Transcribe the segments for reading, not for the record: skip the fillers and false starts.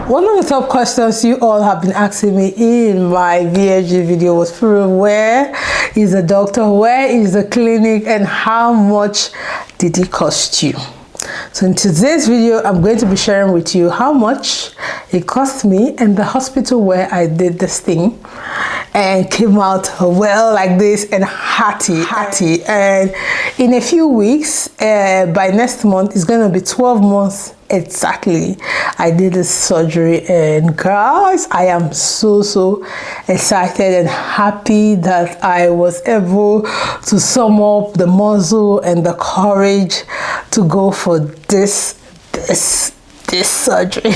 One of the top questions you all have been asking me in my VSG video was, where is the doctor, where is the clinic, and how much did it cost you? So in today's video, I'm going to be sharing with you how much it cost me and the hospital where I did this thing and came out well like this and hearty. And in a few weeks, by next month, it's going to be 12 months exactly I did this surgery, and guys, I am so excited and happy that I was able to sum up the muscle and the courage to go for this surgery.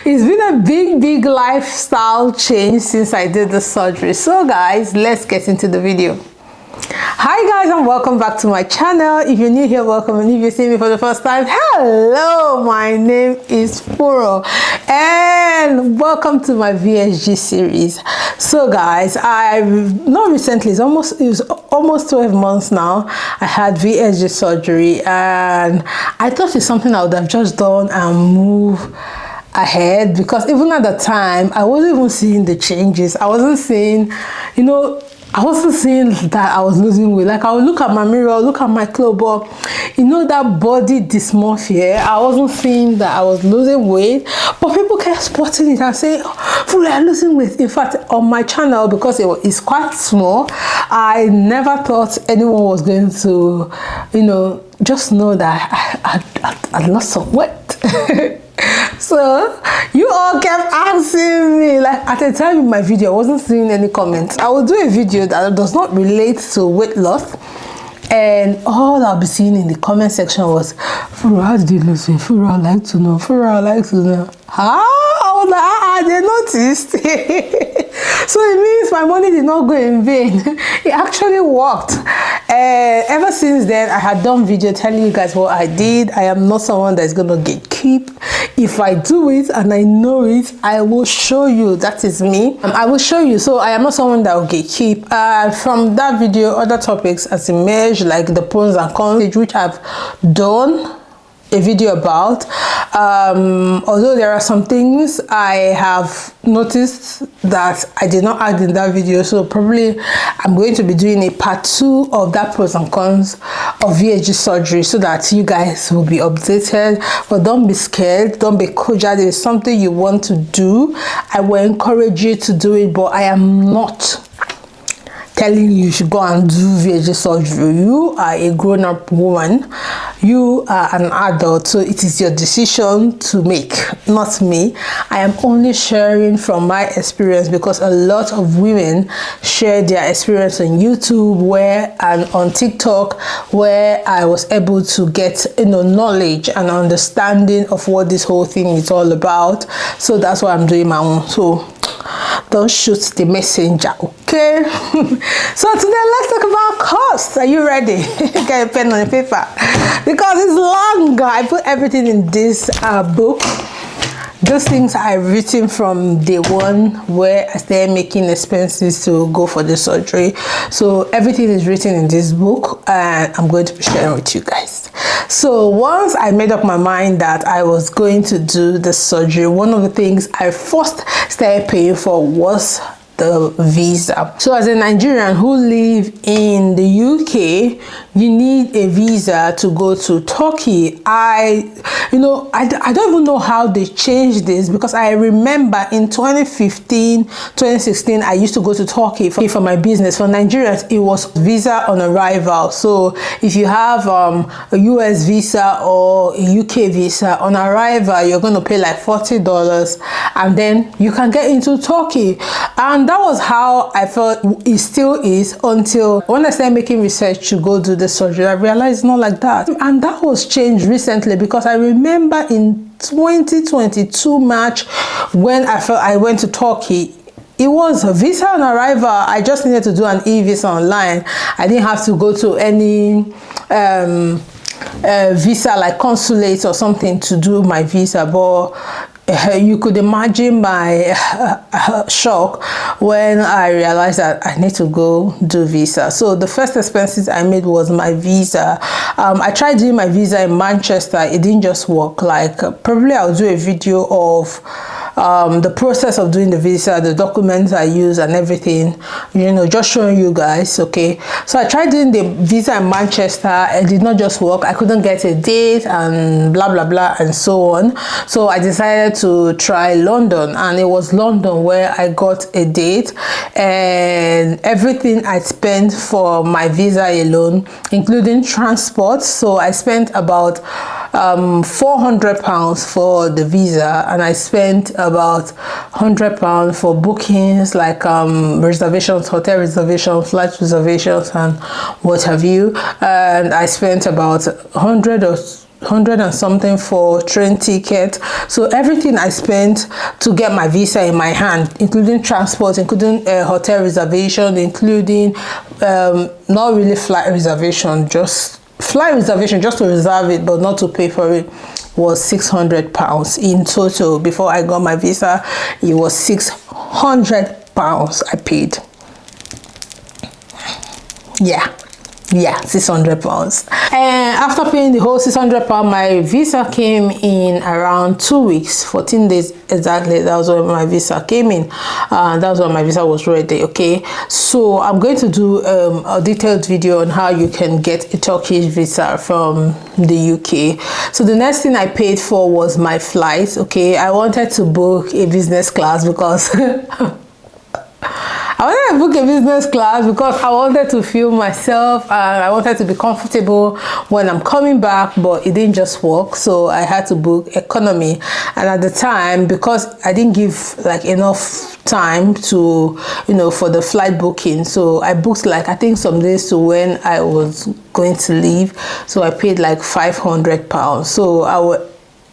It's been a big lifestyle change since I did the surgery. So guys, let's get into the video. Hi guys, and welcome back to my channel. If you're new here, welcome, and if you see me for the first time, hello, my name is Furo and welcome to my VSG series. So guys, I've not recently, it was almost 12 months now I had VSG surgery, and I thought it's something I would have just done and move ahead, because even at the time I wasn't even seeing the changes. I wasn't seeing, I wasn't seeing that I was losing weight. Like, I would look at my mirror, look at my clothes, but that body dysmorphia, I wasn't seeing that I was losing weight. But people kept spotting it and saying, oh, you're losing weight. In fact, on my channel, because it's quite small, I never thought anyone was going to, just know that I lost some weight. So you all kept asking me, like, at the time in my video I wasn't seeing any comments. I will do a video that does not relate to weight loss, and all I'll be seeing in the comment section was, Furo, how did you lose weight? Furo, I'd like to know. Furo, I'd like to know. I was like, they noticed. So it means my money did not go in vain. It actually worked. Ever since then, I had done video telling you guys what I did. I am not someone that's gonna gatekeep. If I do it and I know it, I will show you. That is me. I will show you. So I am not someone that will gatekeep. From that video, other topics has emerged, like the pros and cons, which I've done a video about. Although there are some things I have noticed that I did not add in that video, so probably I'm going to be doing a part 2 of that pros and cons of VSG surgery, so that you guys will be updated. But don't be scared, don't be cojad. If it's something you want to do, I will encourage you to do it, but I am not telling you should go and do VSG surgery. You are a grown-up woman, you are an adult, so it is your decision to make, not me. I am only sharing from my experience, because a lot of women share their experience on YouTube and on TikTok, where I was able to get knowledge and understanding of what this whole thing is all about. So that's why I'm doing my own. So don't shoot the messenger, okay? So today let's talk about cost. Are you ready? Get a pen and a paper, because it's long. I put everything in this book. Those things I've written from day one, where I started making expenses to go for the surgery. So everything is written in this book, and I'm going to be sharing with you guys. So once I made up my mind that I was going to do the surgery, one of the things I first started paying for was the visa. So as a Nigerian who live in the UK, you need a visa to go to Turkey. I don't even know how they changed this, because I remember in 2015, 2016, I used to go to Turkey for my business. For Nigerians, it was visa on arrival. So if you have a US visa or a UK visa, on arrival, you're going to pay like $40, and then you can get into Turkey. And that was how I felt it still is, until when I started making research to go do the surgery, I realized it's not like that. And that was changed recently, because I remember in 2022 March, when I went to Turkey, it was a visa on arrival. I just needed to do an e-visa online. I didn't have to go to any visa like consulate or something to do my visa. But you could imagine my shock when I realized that I need to go do visa. So the first expenses I made was my visa. I tried doing my visa in Manchester. It didn't just work. Like probably I'll do a video of the process of doing the visa, the documents I use and everything, you know, just showing you guys. Okay, so I tried doing the visa in Manchester. It did not just work. I couldn't get a date and blah blah blah and so on. So I decided to try London, and it was London where I got a date, and everything I spent for my visa alone, including transport. So I spent about £400 for the visa, and I spent about £100 for bookings like reservations, hotel reservations, flight reservations and what have you, and I spent about 100 and something for train ticket. So everything I spent to get my visa in my hand, including transport, including hotel reservation, including not really flight reservation, just flight reservation, just to reserve it but not to pay for it, was £600 in total. Before I got my visa, it was £600 I paid. Yeah, £600. And after paying the whole £600, my visa came in around 2 weeks, 14 days exactly. That was when my visa came in. That was when my visa was ready. Okay, so I'm going to do a detailed video on how you can get a Turkish visa from the UK. So the next thing I paid for was my flight. Okay, I wanted to book a business class because I wanted to book a business class because I wanted to feel myself and I wanted to be comfortable when I'm coming back, but it didn't just work. So I had to book economy, and at the time, because I didn't give like enough time to, you know, for the flight booking, so I booked like I think some days to when I was going to leave. So I paid like £500. So I would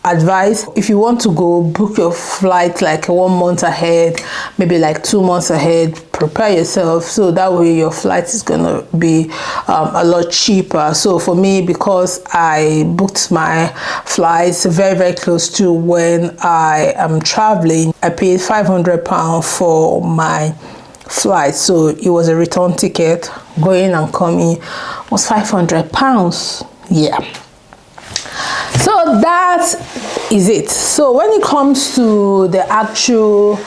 advice, if you want to go, book your flight like 1 month ahead, maybe like 2 months ahead. Prepare yourself, so that way your flight is gonna be a lot cheaper. So for me, because I booked my flights very close to when I am traveling, I paid £500 for my flight. So it was a return ticket, going and coming was £500. Yeah. So that is it. So when it comes to the actual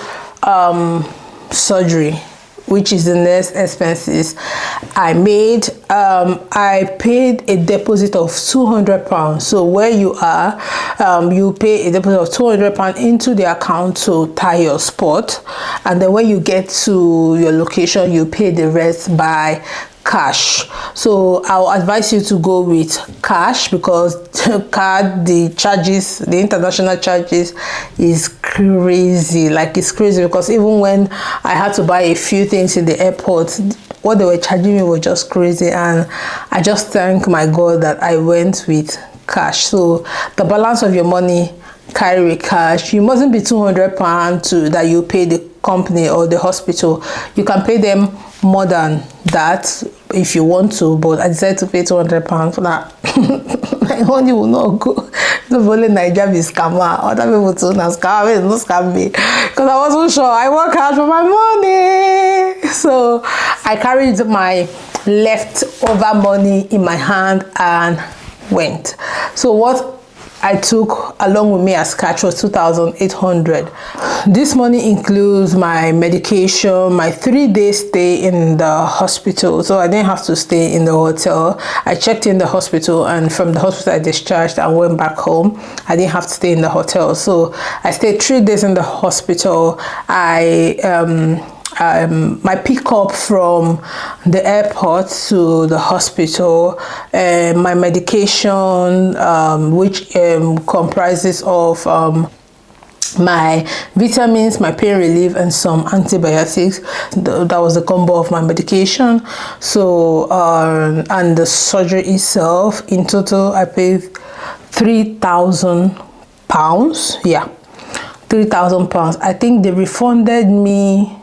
surgery, which is the next expenses I made, I paid a deposit of £200. So where you are, you pay a deposit of £200 into the account to tie your spot, and then when you get to your location, you pay the rest by cash. So I'll advise you to go with cash, because card, the charges, the international charges is crazy. Like it's crazy, because even when I had to buy a few things in the airport, what they were charging me was just crazy, and I just thank my God that I went with cash. So the balance of your money, carry cash. You mustn't be £200 to that you pay the company or the hospital. You can pay them more than that if you want to, but I decided to pay £200 for that. My money will not go. The only Nigeria be scammer. Other people too now scam me, no scam me, because I wasn't sure. I work hard for my money, so I carried my leftover money in my hand and went. So what I took along with me as cash was 2,800. This money includes my medication, my 3-day stay in the hospital. So I didn't have to stay in the hotel. I checked in the hospital, and from the hospital I discharged and went back home. I didn't have to stay in the hotel. So I stayed 3 days in the hospital. My pickup from the airport to the hospital, my medication, which comprises of my vitamins, my pain relief, and some antibiotics. That was the combo of my medication. So and the surgery itself, in total I paid £3,000. Yeah, £3,000. I think they refunded me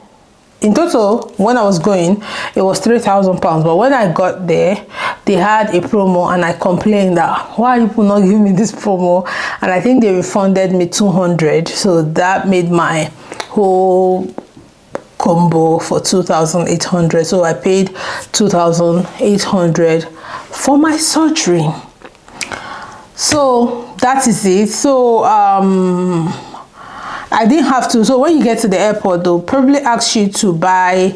in total, when I was going, it was £3,000. But when I got there, they had a promo, and I complained that why are people not giving me this promo? And I think they refunded me 200. So that made my whole combo for 2,800. So I paid 2,800 for my surgery. So that is it. So I didn't have to. So when you get to the airport, they'll probably ask you to buy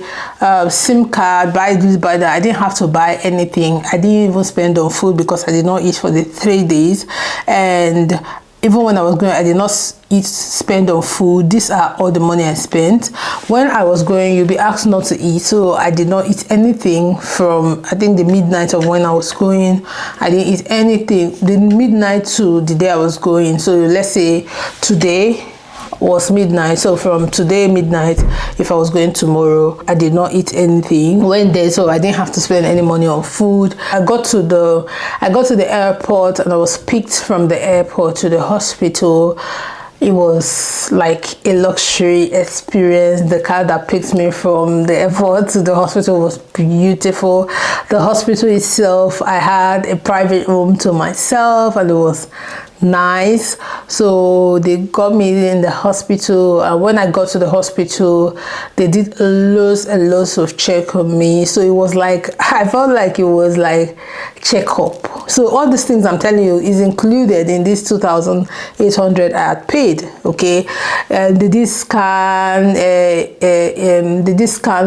SIM card, buy this, buy that. I didn't have to buy anything. I didn't even spend on food because I did not eat for the 3 days. And even when I was going, I did not spend on food. These are all the money I spent. When I was going, you'll be asked not to eat. So I did not eat anything from, I think, the midnight of when I was going. I didn't eat anything the midnight to the day I was going. So let's say today was midnight, so from today midnight, if I was going tomorrow, I did not eat anything. Went there, so I didn't have to spend any money on food. I got to the airport, and I was picked from the airport to the hospital. It was like a luxury experience. The car that picked me from the airport to the hospital was beautiful. The hospital itself, I had a private room to myself, and it was nice. So they got me in the hospital, and when I got to the hospital, they did loads and loads of check on me. So it was like, I felt like it was like checkup. So all these things I'm telling you is included in this 2,800 I had paid. Okay, they did scan,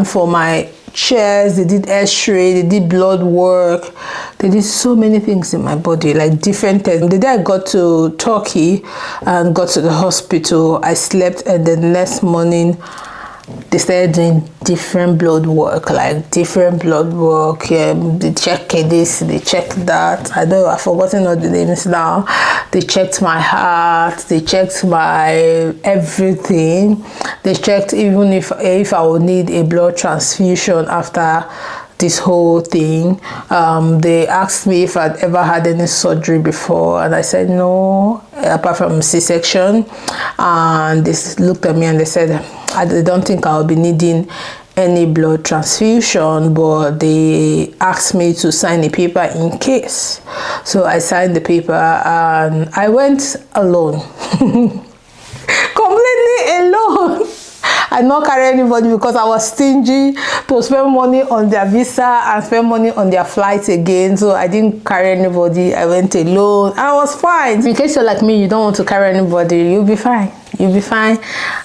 for my chest, they did x-ray, they did blood work, they did so many things in my body, like different tests. The day I got to Turkey and got to the hospital, I slept, and the next morning they started doing different blood work, like different blood work. They checked this, they checked that. I know I've forgotten all the names now. They checked my heart, they checked my everything. They checked even if I would need a blood transfusion after this whole thing. They asked me if I'd ever had any surgery before, and I said no, apart from C-section. And they looked at me and they said, I don't think I'll be needing any blood transfusion, but they asked me to sign a paper in case. So I signed the paper, and I went alone. Completely alone. I did not carry anybody because I was stingy to spend money on their visa and spend money on their flights again. So I didn't carry anybody. I went alone. I was fine. In case you're like me, you don't want to carry anybody, you'll be fine. You'll be fine.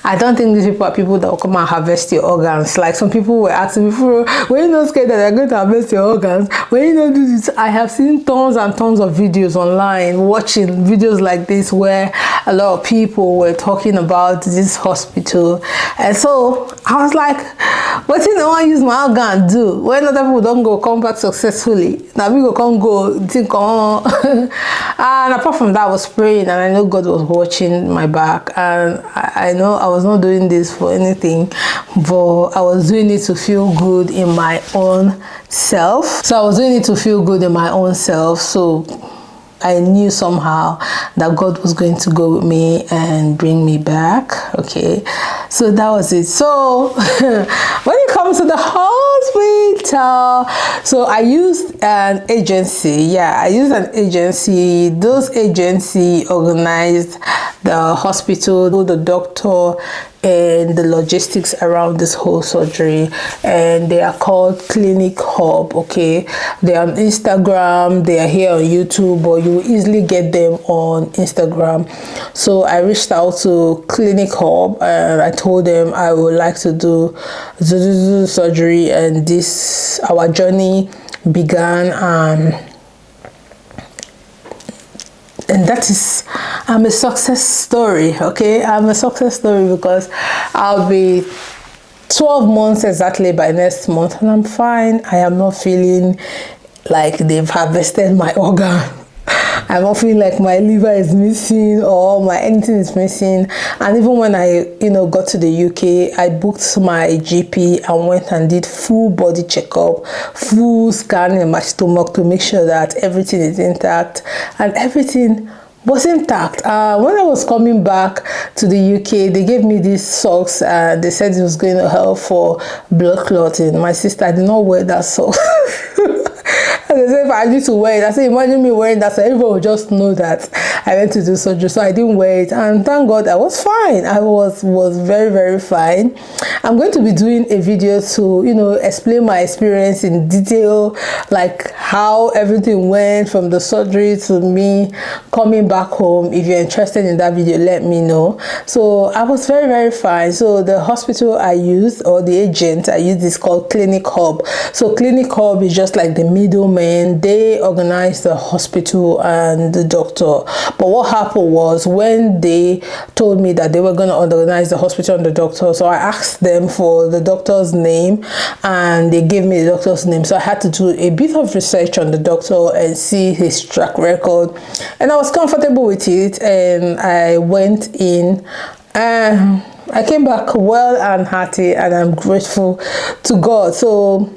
I don't think these people are people that will come and harvest your organs. Like some people were asking before, when you not scared that they're going to harvest your organs, when you don't do this. I have seen tons and tons of videos online, watching videos like this where a lot of people were talking about this hospital. And so I was like, what if I want to use my organ do? When other people don't go come back successfully, now we go think on. And apart from that, I was praying, and I know God was watching my back. And I know I was not doing this for anything, but I was doing it to feel good in my own self. So I knew somehow that God was going to go with me and bring me back. Okay, so that was it. So when it comes to the hospital, so I used an agency. Yeah, I used an agency. Those agency organized the hospital, the doctor, and the logistics around this whole surgery, and they are called Clinic Hub. Okay, they are on Instagram, they are here on YouTube, but you will easily get them on Instagram. So I reached out to Clinic Hub, and I told them I would like to do surgery, and this our journey began. And that is, I'm a success story. Okay, I'm a success story because I'll be 12 months exactly by next month, and I'm fine. I am not feeling like they've harvested my organ. I'm not feeling like my liver is missing or my anything is missing. And even when I got to the UK, I booked my GP and went and did full body checkup, full scanning in my stomach to make sure that everything is intact, and everything was intact. When I was coming back to the UK, they gave me these socks. They said it was going to help for blood clotting. My sister did not wear that sock. And they said if I need to wear it, I said imagine me wearing that, so everyone would just know that I went to do surgery. So I didn't wear it, and thank God I was fine. I was very, very fine. I'm going to be doing a video to, you know, explain my experience in detail, like how everything went from the surgery to me coming back home. If you're interested in that video, let me know. So I was very, very fine. So the hospital I used, or the agent I used, is called Clinic Hub. So Clinic Hub is just like the middleman. They organize the hospital and the doctor. But what happened was, when they told me that they were going to organize the hospital and the doctor, so I asked them for the doctor's name, and they gave me the doctor's name. So I had to do a bit of research on the doctor and see his track record, and I was comfortable with it, and I went in. I came back well and hearty, and I'm grateful to God. So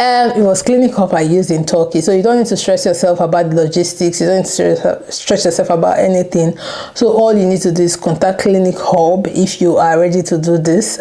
it was Clinic Hub I used in Turkey, so you don't need to stress yourself about the logistics. You don't need to stress yourself about anything. So all you need to do is contact Clinic Hub if you are ready to do this.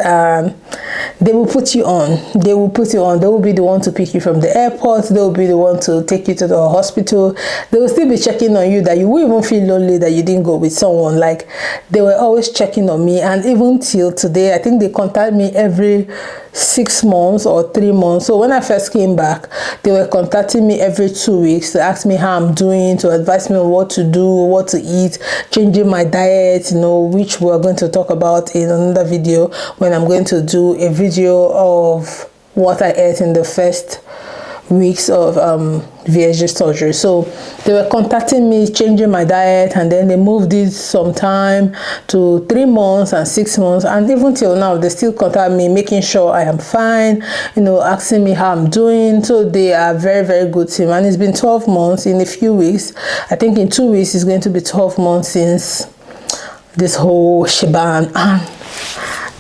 They will put you on. They will put you on. They will be the one to pick you from the airport. They will be the one to take you to the hospital. They will still be checking on you, that you won't even feel lonely that you didn't go with someone. Like, they were always checking on me, and even till today, I think they contact me every 6 months or 3 months. So when I first came back, they were contacting me every 2 weeks to ask me how I'm doing, to advise me on what to do, what to eat, changing my diet, you know, which we're going to talk about in another video, when I'm going to do a video of what I ate in the first weeks of VSG surgery. So they were contacting me, changing my diet, and then they moved it sometime to 3 months and 6 months, and even till now they still contact me, making sure I am fine, you know, asking me how I'm doing. So they are very, very good team, and it's been 12 months in a few weeks. I think in 2 weeks it's going to be 12 months since this whole shebang.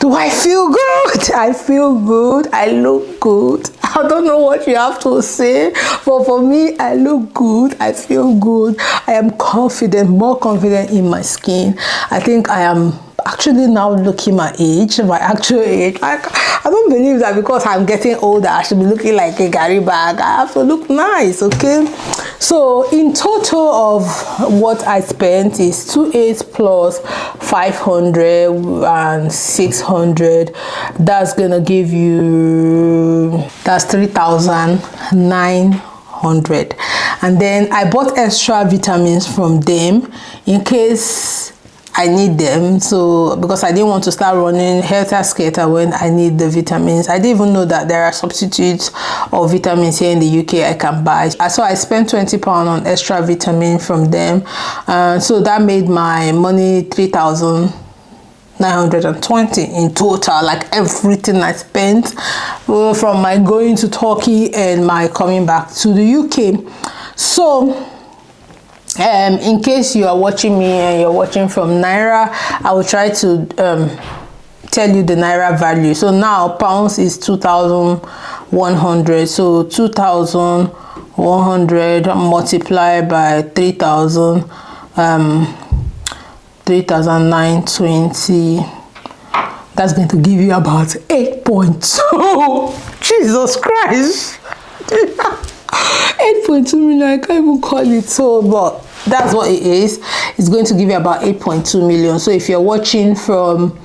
Do I feel good? I feel good. I look good. I don't know what you have to say, but for me, I look good. I feel good. I am confident, more confident in my skin. I think I am actually now looking my age, my actual age. I don't believe that because I'm getting older, I should be looking like a Gary bag. I have to look nice, okay? So in total of what I spent is 28 plus 500 and 600. That's gonna give you, that's 3,900. And then I bought extra vitamins from them in case I need them. So because I didn't want to start running helter-skelter when I need the vitamins. I didn't even know that there are substitutes of vitamins here in the UK I can buy. So I spent £20 on extra vitamin from them. So that made my money 3,920 in total, like everything I spent from my going to Turkey and my coming back to the UK. So in case you are watching me and you're watching from Naira, I will try to tell you the Naira value. So now pounds is 2,100. So 2,100 multiplied by 3,000, 3,920. That's going to give you about 8.2. Jesus Christ. 8.2 million. I can't even call it so, but that's what it is. It's going to give you about 8.2 million. So if you're watching from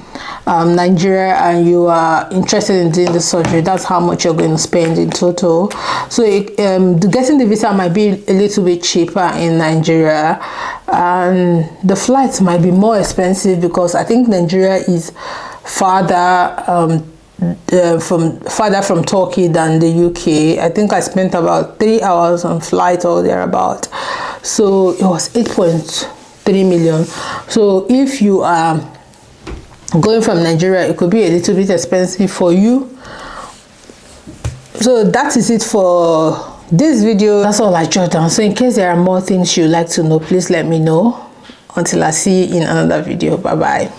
Nigeria and you are interested in doing the surgery, that's how much you're going to spend in total. So getting the visa might be a little bit cheaper in Nigeria, and the flights might be more expensive because I think Nigeria is farther from Turkey than the UK. I think I spent about 3 hours on flight or thereabout. So it was 8.3 million. So if you are going from Nigeria, it could be a little bit expensive for you. So that is it for this video. That's all I jotted down. So in case there are more things you'd like to know, please let me know. Until I see you in another video. Bye bye.